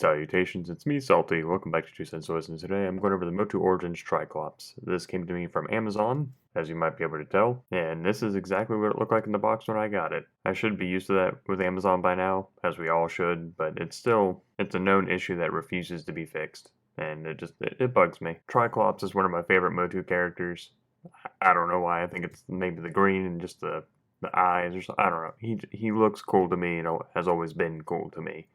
Salutations, it's me, Salty. Welcome back to 2 Cents Listen. Today I'm going over the Motu Origins Triklops. This came to me from Amazon, as you might be able to tell, and this is exactly what it looked like in the box when I got it. I should be used to that with Amazon by now, as we all should, but it's a known issue that refuses to be fixed, and it bugs me. Triklops is one of my favorite Motu characters. I don't know why. I think it's maybe the green and just the eyes or something. I don't know. He looks cool to me and has always been cool to me.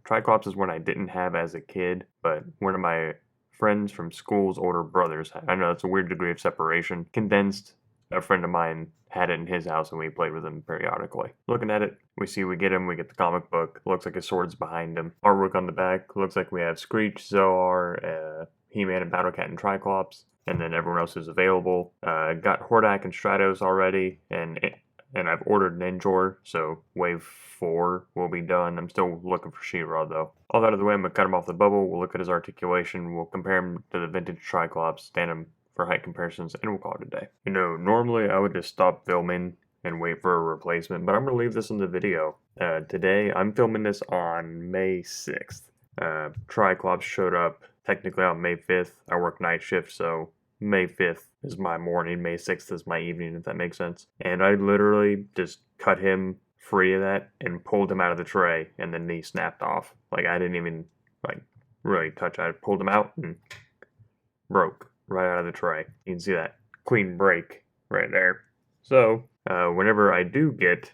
Triklops is one I didn't have as a kid, but one of my friends from school's older brothers, I know it's a weird degree of separation, condensed, a friend of mine had it in his house and we played with him periodically. Looking at it, we get the comic book, looks like his sword's behind him. Artwork on the back, looks like we have Screech, Zoar, He-Man and Battle Cat and Triklops, and then everyone else is available. Got Hordak and Stratos already, and I've ordered Ninjor, so wave 4 will be done. I'm still looking for She-Ra though. All that out of the way, I'm going to cut him off the bubble, we'll look at his articulation, we'll compare him to the vintage Triklops, stand him for height comparisons, and we'll call it a day. You know, normally I would just stop filming and wait for a replacement, but I'm going to leave this in the video. Today, I'm filming this on May 6th. Triklops showed up technically on May 5th. I work night shift, so May 5th is my morning, May 6th is my evening, if that makes sense. And I literally just cut him free of that and pulled him out of the tray, and the knee snapped off. Like, I didn't even, really touch it. I pulled him out and broke right out of the tray. You can see that clean break right there. So, whenever I do get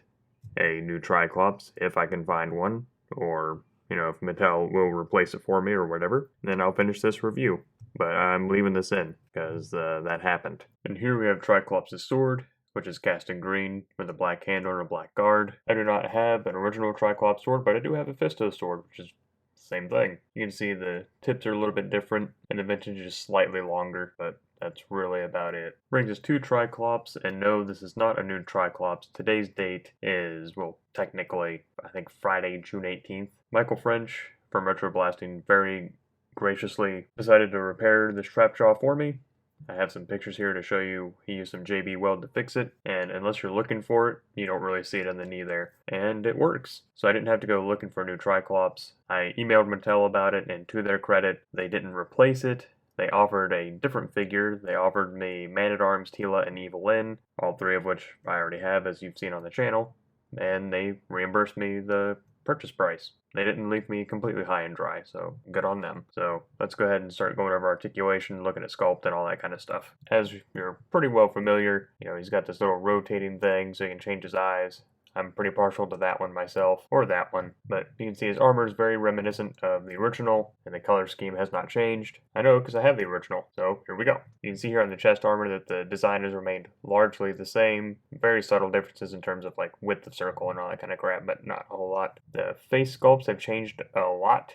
a new Triklops, if I can find one, or, if Mattel will replace it for me or whatever, then I'll finish this review. But I'm leaving this in, because that happened. And here we have Triklops' sword, which is cast in green, with a black handle and a black guard. I do not have an original Triklops sword, but I do have a Fisto sword, which is the same thing. You can see the tips are a little bit different, and the vintage is slightly longer, but that's really about it. Brings us two Triklops, and no, this is not a new Triklops. Today's date is, well, technically, I think Friday, June 18th. Michael French from Retro Blasting very graciously decided to repair this trap jaw for me. I have some pictures here to show you. He used some JB Weld to fix it, and unless you're looking for it, you don't really see it on the knee there. And it works. So I didn't have to go looking for new Triklops. I emailed Mattel about it, and to their credit, they didn't replace it. They offered a different figure. They offered me Man-at-Arms, Tila, and Evil Lyn, all three of which I already have, as you've seen on the channel. And they reimbursed me the purchase price. They didn't leave me completely high and dry, so good on them. So let's go ahead and start going over articulation, looking at sculpt and all that kind of stuff. As you're pretty well familiar, he's got this little rotating thing so he can change his eyes. I'm pretty partial to that one myself, or that one, but you can see his armor is very reminiscent of the original, and the color scheme has not changed. I know because I have the original, so here we go. You can see here on the chest armor that the design has remained largely the same, very subtle differences in terms of width of circle and all that kind of crap, but not a whole lot. The face sculpts have changed a lot.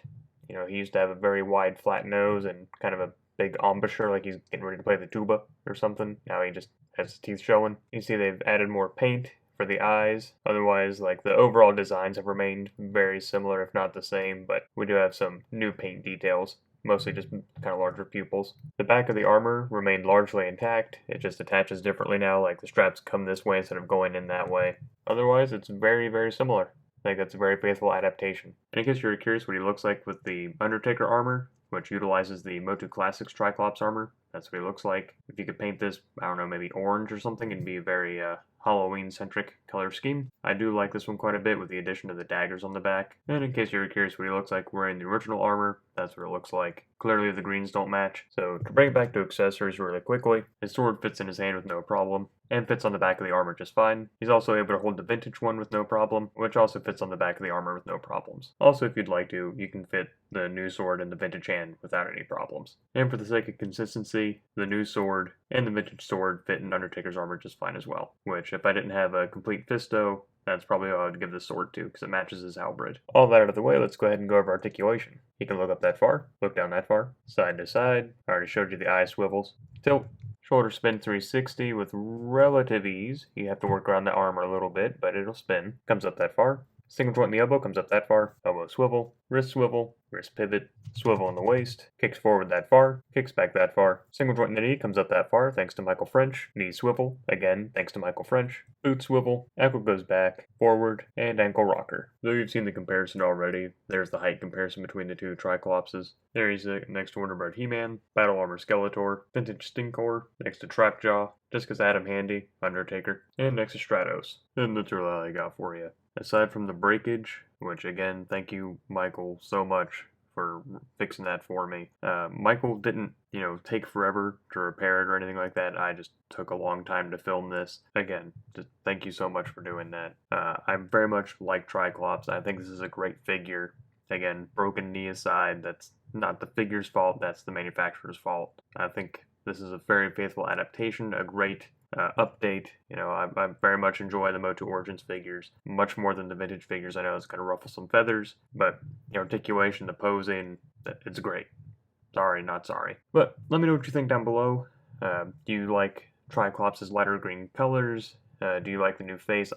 He used to have a very wide flat nose and kind of a big embouchure like he's getting ready to play the tuba or something. Now he just has his teeth showing. You see they've added more paint for the eyes. Otherwise, the overall designs have remained very similar, if not the same, but we do have some new paint details, mostly just kind of larger pupils. The back of the armor remained largely intact. It just attaches differently now, the straps come this way instead of going in that way. Otherwise, it's very, very similar. I think that's a very faithful adaptation. And in case you're curious what he looks like with the Undertaker armor, which utilizes the Motu Classics Triklops armor, that's what he looks like. If you could paint this, I don't know, maybe orange or something, it'd be a very Halloween-centric color scheme. I do like this one quite a bit with the addition of the daggers on the back. And in case you're curious what he looks like wearing the original armor, that's what it looks like. Clearly the greens don't match. So to bring it back to accessories really quickly, his sword fits in his hand with no problem, and fits on the back of the armor just fine. He's also able to hold the vintage one with no problem, which also fits on the back of the armor with no problems. Also, if you'd like to, you can fit the new sword in the vintage hand without any problems. And for the sake of consistency, the new sword and the vintage sword fit in Undertaker's armor just fine as well, which if I didn't have a complete Fisto, that's probably what I would give this sword to, because it matches his halberd. All that out of the way, let's go ahead and go over articulation. He can look up that far, look down that far, side to side. I already showed you the eye swivels. Tilt. Shoulder spin 360 with relative ease. You have to work around the armor a little bit, but it'll spin. Comes up that far. Single joint in the elbow comes up that far, elbow swivel, wrist pivot, swivel in the waist, kicks forward that far, kicks back that far. Single joint in the knee comes up that far, thanks to Michael French. Knee swivel, again, thanks to Michael French. Boot swivel, ankle goes back, forward, and ankle rocker. Though you've seen the comparison already, there's the height comparison between the two Triklops. There he's next to Wonderbird He-Man, Battle Armor Skeletor, Vintage Stinkor, next to Trapjaw, just 'cause Adam Handy, Undertaker, and next to Stratos. And that's really all I got for you. Aside from the breakage, which again, thank you, Michael, so much for fixing that for me. Michael didn't, take forever to repair it or anything like that. I just took a long time to film this. Again, just thank you so much for doing that. I very much like Triklops. I think this is a great figure. Again, broken knee aside, that's not the figure's fault, that's the manufacturer's fault. I think this is a very faithful adaptation, a great update. I very much enjoy the Motu Origins figures, much more than the vintage figures. I know it's going to ruffle some feathers, but the articulation, the posing, it's great. Sorry, not sorry. But let me know what you think down below. Do you like Triklops' lighter green colors? Do you like the new face?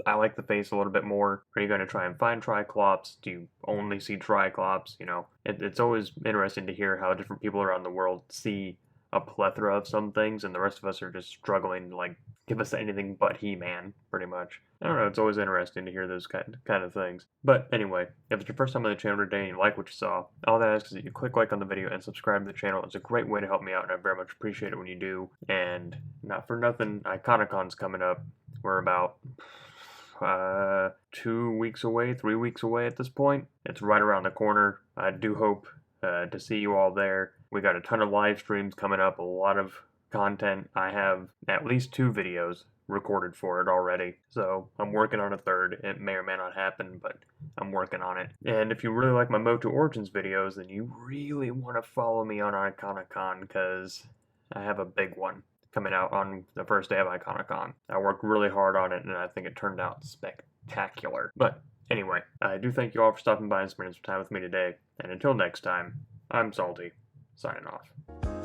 I like the face a little bit more. Are you going to try and find Triklops? Do you only see Triklops? It's always interesting to hear how different people around the world see a plethora of some things, and the rest of us are just struggling to give us anything but He-Man, pretty much. I don't know, it's always interesting to hear those kind of things. But anyway, if it's your first time on the channel today and you like what you saw, all that asks is that you click like on the video and subscribe to the channel. It's a great way to help me out, and I very much appreciate it when you do. And not for nothing, Iconocon's coming up. We're about 2 weeks away, 3 weeks away at this point. It's right around the corner. I do hope to see you all there. We got a ton of live streams coming up, a lot of content. I have at least 2 videos recorded for it already, so I'm working on a third. It may or may not happen, but I'm working on it. And if you really like my Motu Origins videos, then you really want to follow me on Iconocon, because I have a big one coming out on the first day of Iconocon. I worked really hard on it, and I think it turned out spectacular. But anyway, I do thank you all for stopping by and spending some time with me today, and until next time, I'm Salty, signing off.